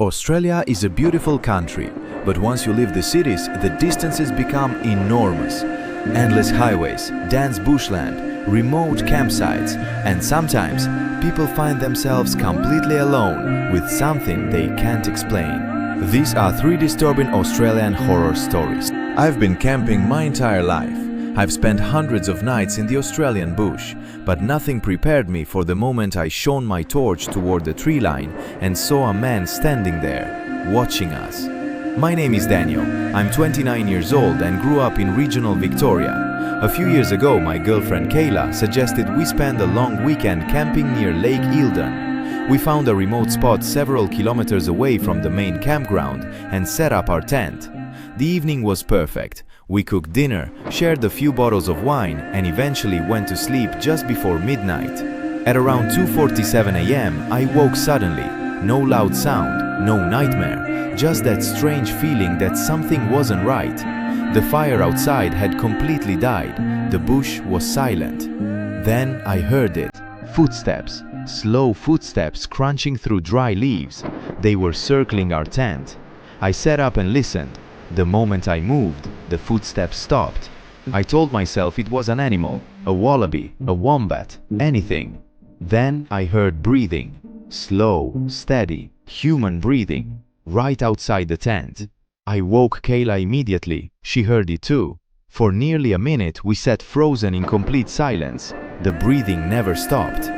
Australia is a beautiful country, but once you leave the cities, the distances become enormous. Endless highways, dense bushland, remote campsites, and sometimes people find themselves completely alone with something they can't explain. These are 3 disturbing Australian horror stories. I've been camping my entire life. I've spent hundreds of nights in the Australian bush, but nothing prepared me for the moment I shone my torch toward the tree line and saw a man standing there, watching us. My name is Daniel. I'm 29 years old and grew up in regional Victoria. A few years ago, my girlfriend Kayla suggested we spend a long weekend camping near Lake Eildon. We found a remote spot several kilometers away from the main campground and set up our tent. The evening was perfect. We cooked dinner, shared a few bottles of wine, and eventually went to sleep just before midnight. At around 2:47 a.m., I woke suddenly. No loud sound, no nightmare, just that strange feeling that something wasn't right. The fire outside had completely died. The bush was silent. Then I heard it. Footsteps, slow footsteps crunching through dry leaves. They were circling our tent. I sat up and listened. The moment I moved, the footsteps stopped. I told myself it was an animal, a wallaby, a wombat, anything. Then I heard breathing, slow, steady, human breathing, right outside the tent. I woke Kayla immediately. She heard it too. For nearly a minute we sat frozen in complete silence. The breathing never stopped.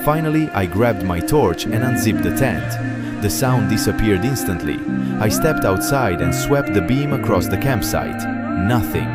Finally, I grabbed my torch and unzipped the tent. The sound disappeared instantly. I stepped outside and swept the beam across the campsite. Nothing.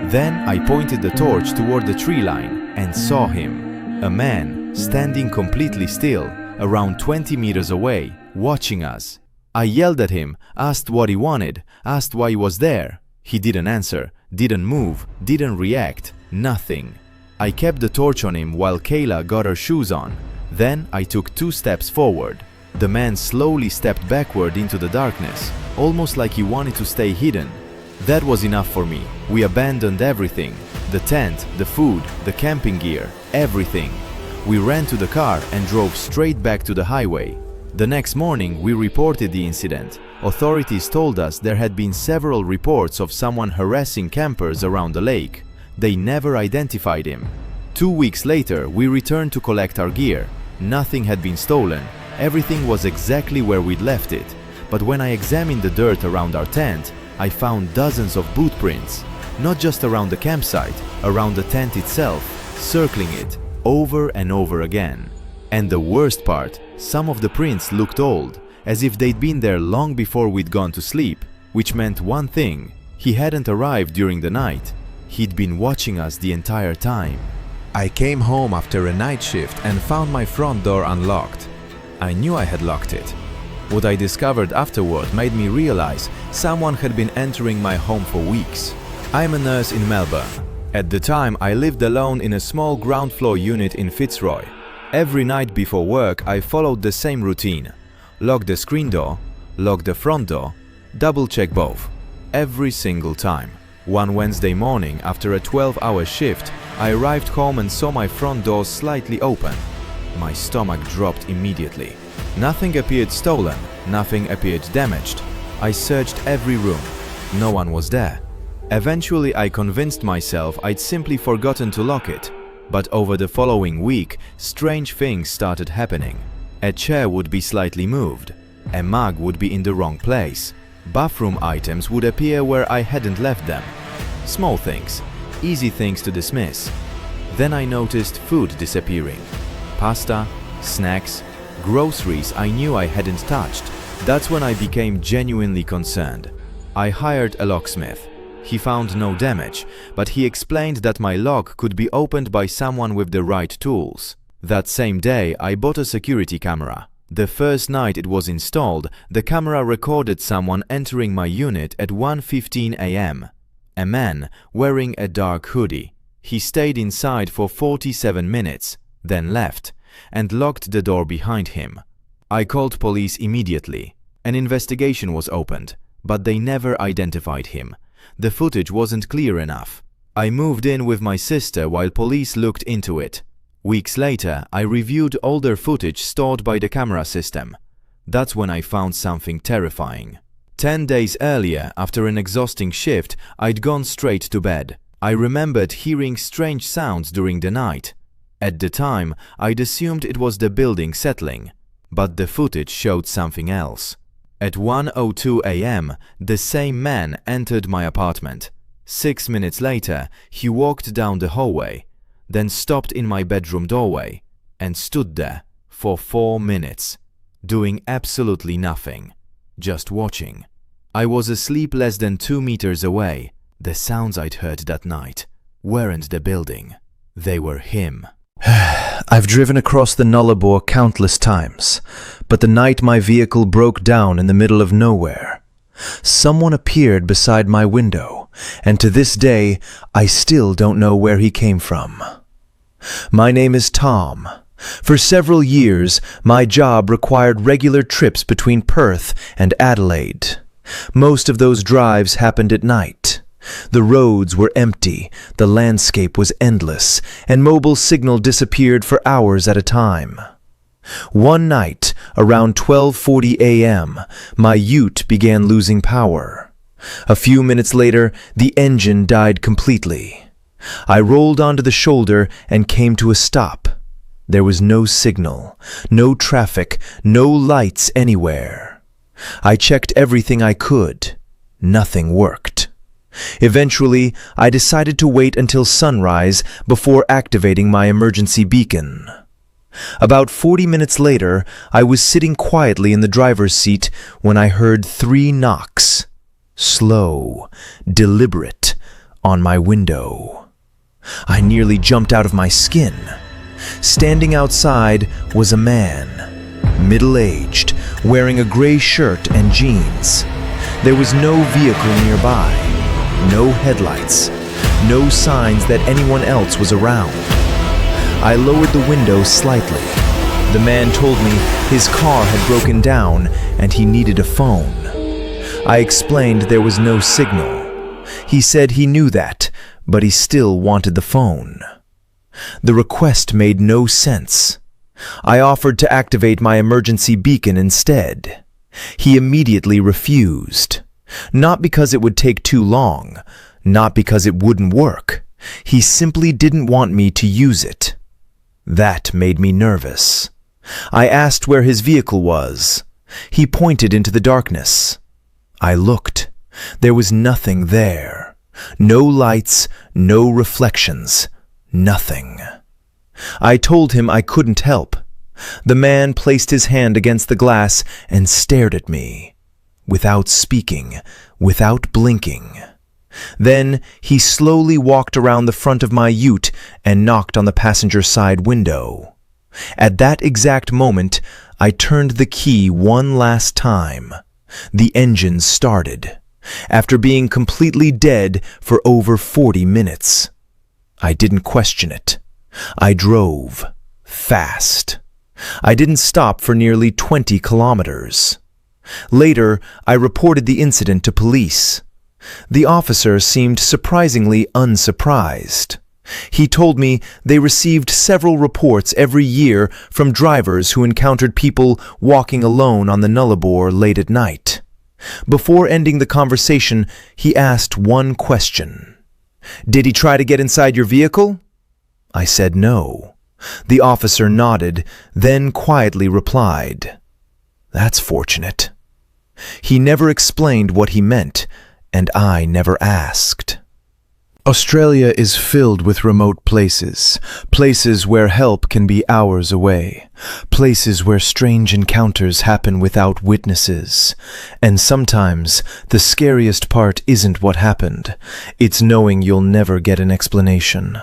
Then I pointed the torch toward the tree line and saw him. A man, standing completely still, around 20 meters away, watching us. I yelled at him, asked what he wanted, asked why he was there. He didn't answer, didn't move, didn't react, nothing. I kept the torch on him while Kayla got her shoes on. Then I took 2 steps forward. The man slowly stepped backward into the darkness, almost like he wanted to stay hidden. That was enough for me. We abandoned everything. The tent, the food, the camping gear, everything. We ran to the car and drove straight back to the highway. The next morning, we reported the incident. Authorities told us there had been several reports of someone harassing campers around the lake. They never identified him. 2 weeks later, we returned to collect our gear. Nothing had been stolen. Everything was exactly where we'd left it. But when I examined the dirt around our tent, I found dozens of boot prints. Not just around the campsite, around the tent itself, circling it, over and over again. And the worst part, some of the prints looked old, as if they'd been there long before we'd gone to sleep, which meant one thing: he hadn't arrived during the night. He'd been watching us the entire time. I came home after a night shift and found my front door unlocked. I knew I had locked it. What I discovered afterward made me realize someone had been entering my home for weeks. I'm a nurse in Melbourne. At the time, I lived alone in a small ground floor unit in Fitzroy. Every night before work, I followed the same routine. Lock the screen door, lock the front door, double-check both. Every single time. One Wednesday morning, after a 12-hour shift, I arrived home and saw my front door slightly open. My stomach dropped immediately. Nothing appeared stolen, nothing appeared damaged. I searched every room. No one was there. Eventually, I convinced myself I'd simply forgotten to lock it. But over the following week, strange things started happening. A chair would be slightly moved. A mug would be in the wrong place. Bathroom items would appear where I hadn't left them. Small things, easy things to dismiss. Then I noticed food disappearing. Pasta, snacks, groceries I knew I hadn't touched. That's when I became genuinely concerned. I hired a locksmith. He found no damage, but he explained that my lock could be opened by someone with the right tools. That same day, I bought a security camera. The first night it was installed, the camera recorded someone entering my unit at 1:15 a.m. A man wearing a dark hoodie. He stayed inside for 47 minutes, then left, and locked the door behind him. I called police immediately. An investigation was opened, but they never identified him. The footage wasn't clear enough. I moved in with my sister while police looked into it. Weeks later, I reviewed older footage stored by the camera system. That's when I found something terrifying. 10 days earlier, after an exhausting shift, I'd gone straight to bed. I remembered hearing strange sounds during the night. At the time, I'd assumed it was the building settling, but the footage showed something else. At 1:02 a.m., the same man entered my apartment. 6 minutes later, he walked down the hallway, then stopped in my bedroom doorway and stood there for 4 minutes, doing absolutely nothing, just watching. I was asleep less than 2 meters away. The sounds I'd heard that night weren't the building, they were him. I've driven across the Nullarbor countless times, but the night my vehicle broke down in the middle of nowhere, someone appeared beside my window, and to this day, I still don't know where he came from. My name is Tom. For several years, my job required regular trips between Perth and Adelaide. Most of those drives happened at night. The roads were empty, the landscape was endless, and mobile signal disappeared for hours at a time. One night, around 12:40 a.m., my ute began losing power. A few minutes later, the engine died completely. I rolled onto the shoulder and came to a stop. There was no signal, no traffic, no lights anywhere. I checked everything I could. Nothing worked. Eventually, I decided to wait until sunrise before activating my emergency beacon. About 40 minutes later, I was sitting quietly in the driver's seat when I heard 3 knocks. Slow, deliberate, on my window. I nearly jumped out of my skin. Standing outside was a man, middle-aged, wearing a gray shirt and jeans. There was no vehicle nearby, no headlights, no signs that anyone else was around. I lowered the window slightly. The man told me his car had broken down and he needed a phone. I explained there was no signal. He said he knew that, but he still wanted the phone. The request made no sense. I offered to activate my emergency beacon instead. He immediately refused. Not because it would take too long, not because it wouldn't work. He simply didn't want me to use it. That made me nervous. I asked where his vehicle was. He pointed into the darkness. I looked. There was nothing there. No lights, no reflections, nothing. I told him I couldn't help. The man placed his hand against the glass and stared at me, without speaking, without blinking. Then he slowly walked around the front of my ute and knocked on the passenger side window. At that exact moment, I turned the key one last time. The engine started, after being completely dead for over 40 minutes. I didn't question it. I drove fast. I didn't stop for nearly 20 kilometers. Later, I reported the incident to police. The officer seemed surprisingly unsurprised. He told me they received several reports every year from drivers who encountered people walking alone on the Nullarbor late at night. Before ending the conversation, he asked one question. "Did he try to get inside your vehicle?" I said no. The officer nodded, then quietly replied, "That's fortunate." He never explained what he meant, and I never asked. Australia is filled with remote places, places where help can be hours away, places where strange encounters happen without witnesses. And sometimes the scariest part isn't what happened, it's knowing you'll never get an explanation.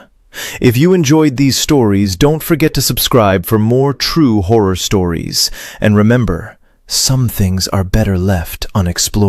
If you enjoyed these stories, don't forget to subscribe for more true horror stories. And remember, some things are better left unexplored.